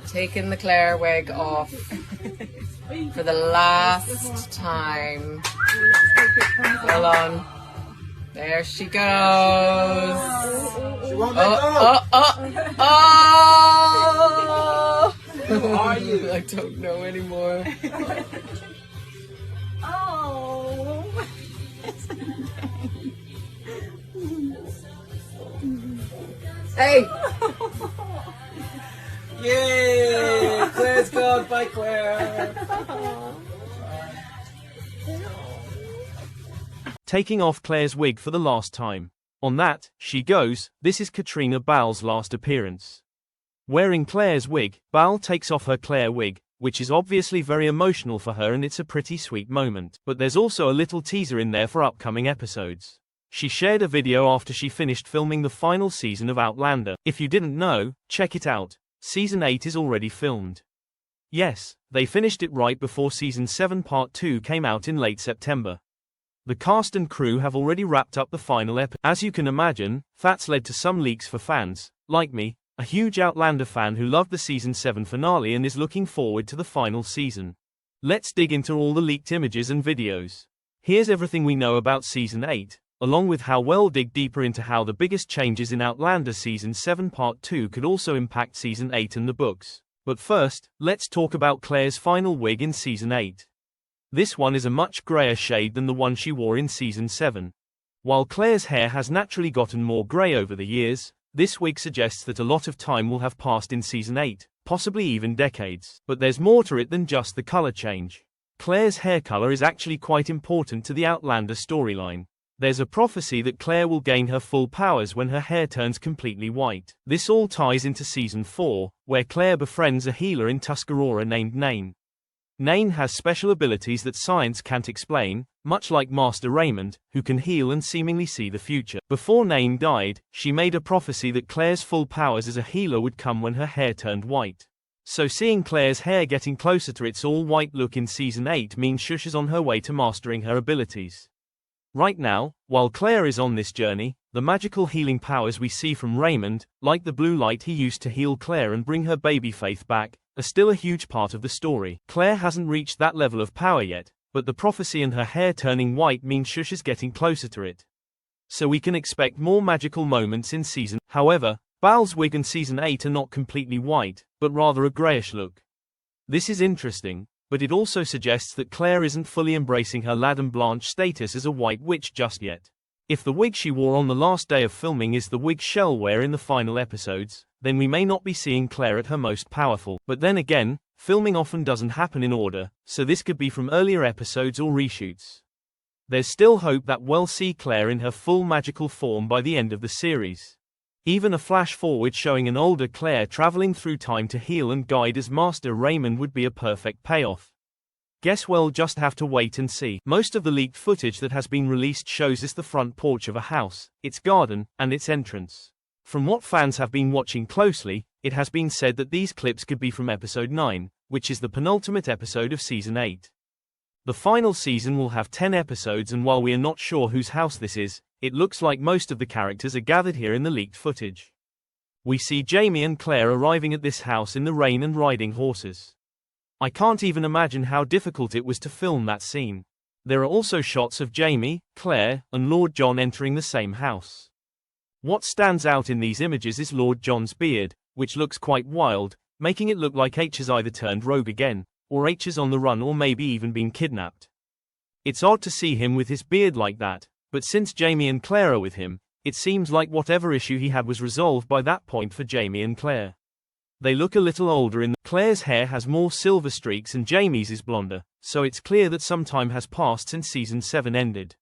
Taking the Claire wig off for the last time. Hold on. There she goes. She won't let go. Who are you? I don't know anymore. Oh. Hey! Yay! Claire's gone. Bye, Claire. Taking off Claire's wig for the last time. On that, she goes, this is Katrina Baal's last appearance. Wearing Claire's wig, Baal takes off her Claire wig, which is obviously very emotional for her, and it's a pretty sweet moment. But there's also a little teaser in there for upcoming episodes. She shared a video after she finished filming the final season of Outlander. If you didn't know, check it out. Season 8 is already filmed. Yes, they finished it right before Season 7 Part 2 came out in late September. The cast and crew have already wrapped up the final episode. As you can imagine, that's led to some leaks for fans, like me, a huge Outlander fan who loved the Season 7 finale and is looking forward to the final season. Let's dig into all the leaked images and videos. Here's everything we know about Season 8, along with how we'll dig deeper into how the biggest changes in Outlander Season 7 Part 2 could also impact Season 8 and the books. But first, let's talk about Claire's final wig in Season 8. This one is a much grayer shade than the one she wore in Season 7. While Claire's hair has naturally gotten more grey over the years, this wig suggests that a lot of time will have passed in Season 8, possibly even decades. But there's more to it than just the colour change. Claire's hair colour is actually quite important to the Outlander storyline. There's a prophecy that Claire will gain her full powers when her hair turns completely white. This all ties into Season 4, where Claire befriends a healer in Tuscarora named Nain. Nain has special abilities that science can't explain, much like Master Raymond, who can heal and seemingly see the future. Before Nain died, she made a prophecy that Claire's full powers as a healer would come when her hair turned white. So seeing Claire's hair getting closer to its all-white look in Season 8 means Shush is on her way to mastering her abilities. Right now, while Claire is on this journey, the magical healing powers we see from Raymond, like the blue light he used to heal Claire and bring her baby faith back, are still a huge part of the story. Claire hasn't reached that level of power yet, but the prophecy and her hair turning white means Shush is getting closer to it. So we can expect more magical moments in season. However, Baal's wig in Season 8 are not completely white, but rather a greyish look. This is interesting, but it also suggests that Claire isn't fully embracing her Madame Blanche status as a white witch just yet. If the wig she wore on the last day of filming is the wig she'll wear in the final episodes, then we may not be seeing Claire at her most powerful. But then again, filming often doesn't happen in order, so this could be from earlier episodes or reshoots. There's still hope that we'll see Claire in her full magical form by the end of the series. Even a flash forward showing an older Claire traveling through time to heal and guide as Master Raymond would be a perfect payoff. Guess we'll just have to wait and see. Most of the leaked footage that has been released shows us the front porch of a house, its garden, and its entrance. From what fans have been watching closely, it has been said that these clips could be from Episode 9, which is the penultimate episode of Season 8. The final season will have 10 episodes, and while we are not sure whose house this is, it looks like most of the characters are gathered here in the leaked footage. We see Jamie and Claire arriving at this house in the rain and riding horses. I can't even imagine how difficult it was to film that scene. There are also shots of Jamie, Claire, and Lord John entering the same house. What stands out in these images is Lord John's beard, which looks quite wild, making it look like H has either turned rogue again, or H is on the run, or maybe even been kidnapped. It's odd to see him with his beard like that, but since Jamie and Claire are with him, it seems like whatever issue he had was resolved by that point for Jamie and Claire. They look a little older in Claire's hair has more silver streaks and Jamie's is blonder, so it's clear that some time has passed since Season 7 ended.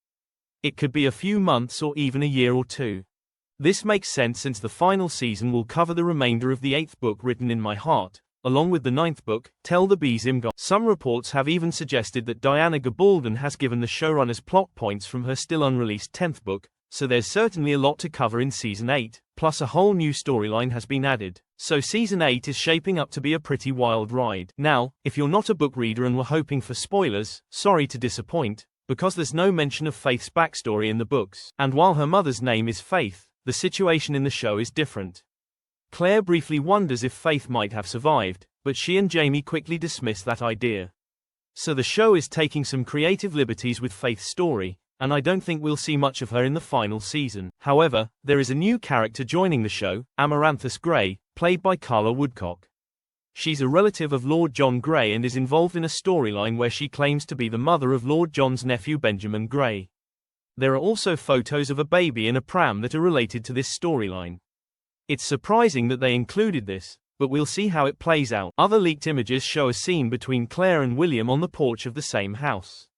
It could be a few months or even a year or two. This makes sense since the final season will cover the remainder of the 8th book written in my heart, along with the 9th book, Tell the Bees Imgar. Some reports have even suggested that Diana Gabaldon has given the showrunners plot points from her still unreleased 10th book, so there's certainly a lot to cover in Season 8, plus a whole new storyline has been added. So Season 8 is shaping up to be a pretty wild ride. Now, if you're not a book reader and were hoping for spoilers, sorry to disappoint, because there's no mention of Faith's backstory in the books. And while her mother's name is Faith, the situation in the show is different. Claire briefly wonders if Faith might have survived, but she and Jamie quickly dismiss that idea. So the show is taking some creative liberties with Faith's story, and I don't think we'll see much of her in the final season. However, there is a new character joining the show, Amaranthus Grey, played by Carla Woodcock. She's a relative of Lord John Grey and is involved in a storyline where she claims to be the mother of Lord John's nephew Benjamin Grey. There are also photos of a baby in a pram that are related to this storyline. It's surprising that they included this, but we'll see how it plays out. Other leaked images show a scene between Claire and William on the porch of the same house.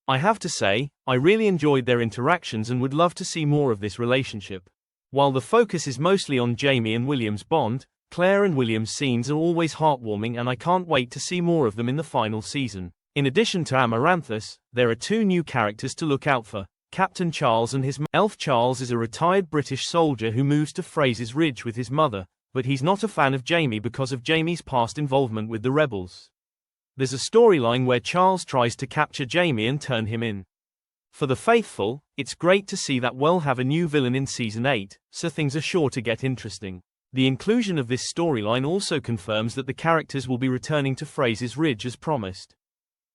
I have to say, I really enjoyed their interactions and would love to see more of this relationship. While the focus is mostly on Jamie and William's bond, Claire and William's scenes are always heartwarming and I can't wait to see more of them in the final season. In addition to Amaranthus, there are two new characters to look out for, Captain Charles and his Elf Charles is a retired British soldier who moves to Fraser's Ridge with his mother, but he's not a fan of Jamie because of Jamie's past involvement with the rebels. There's a storyline where Charles tries to capture Jamie and turn him in. For the faithful, it's great to see that we'll have a new villain in Season 8, so things are sure to get interesting. The inclusion of this storyline also confirms that the characters will be returning to Fraser's Ridge as promised.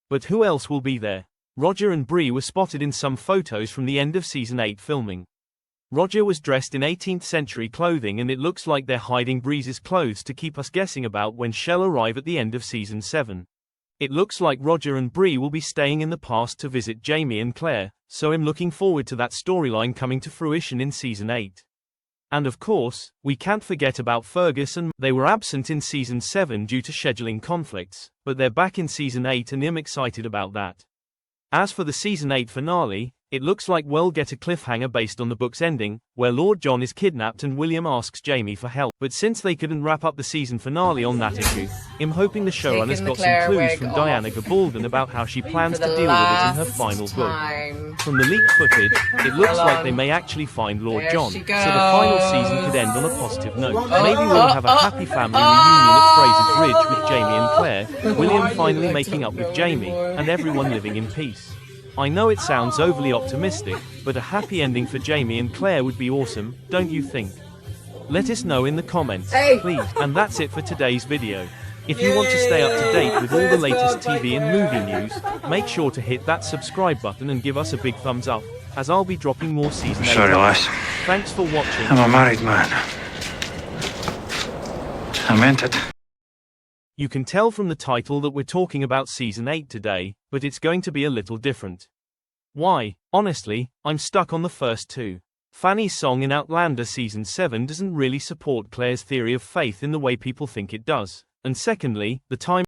But who else will be there? Roger and Bree were spotted in some photos from the end of Season 8 filming. Roger was dressed in 18th century clothing and it looks like they're hiding Bree's clothes to keep us guessing about when she'll arrive at the end of Season 7. It looks like Roger and Bree will be staying in the past to visit Jamie and Claire, so I'm looking forward to that storyline coming to fruition in Season 8. And of course, we can't forget about Fergus and they were absent in Season 7 due to scheduling conflicts, but they're back in Season 8 and I'm excited about that. As for the Season 8 finale, it looks like we'll get a cliffhanger based on the book's ending, where Lord John is kidnapped and William asks Jamie for help. But since they couldn't wrap up the season finale on that issue, I'm hoping the showrunners got some clues from Diana Gabaldon about how she plans to deal with it in her final book. From the leaked footage, it looks like they may actually find Lord John, so the final season could end on a positive note. Maybe we'll have a happy family reunion at Fraser's Ridge with Jamie and Claire, William finally making up with Jamie, and everyone living in peace. I know it sounds overly optimistic, but a happy ending for Jamie and Claire would be awesome, don't you think? Let us know in the comments, please. And that's it for today's video. If you want to stay up to date with all the latest TV and movie news, make sure to hit that subscribe button and give us a big thumbs up, as I'll be dropping more Season 8. Sorry, lass. Thanks for watching. I'm a married man. I meant it. You can tell from the title that we're talking about Season 8 today, but it's going to be a little different. Why? Honestly, I'm stuck on the first two. Fanny's song in Outlander Season 7 doesn't really support Claire's theory of faith in the way people think it does. And secondly, the time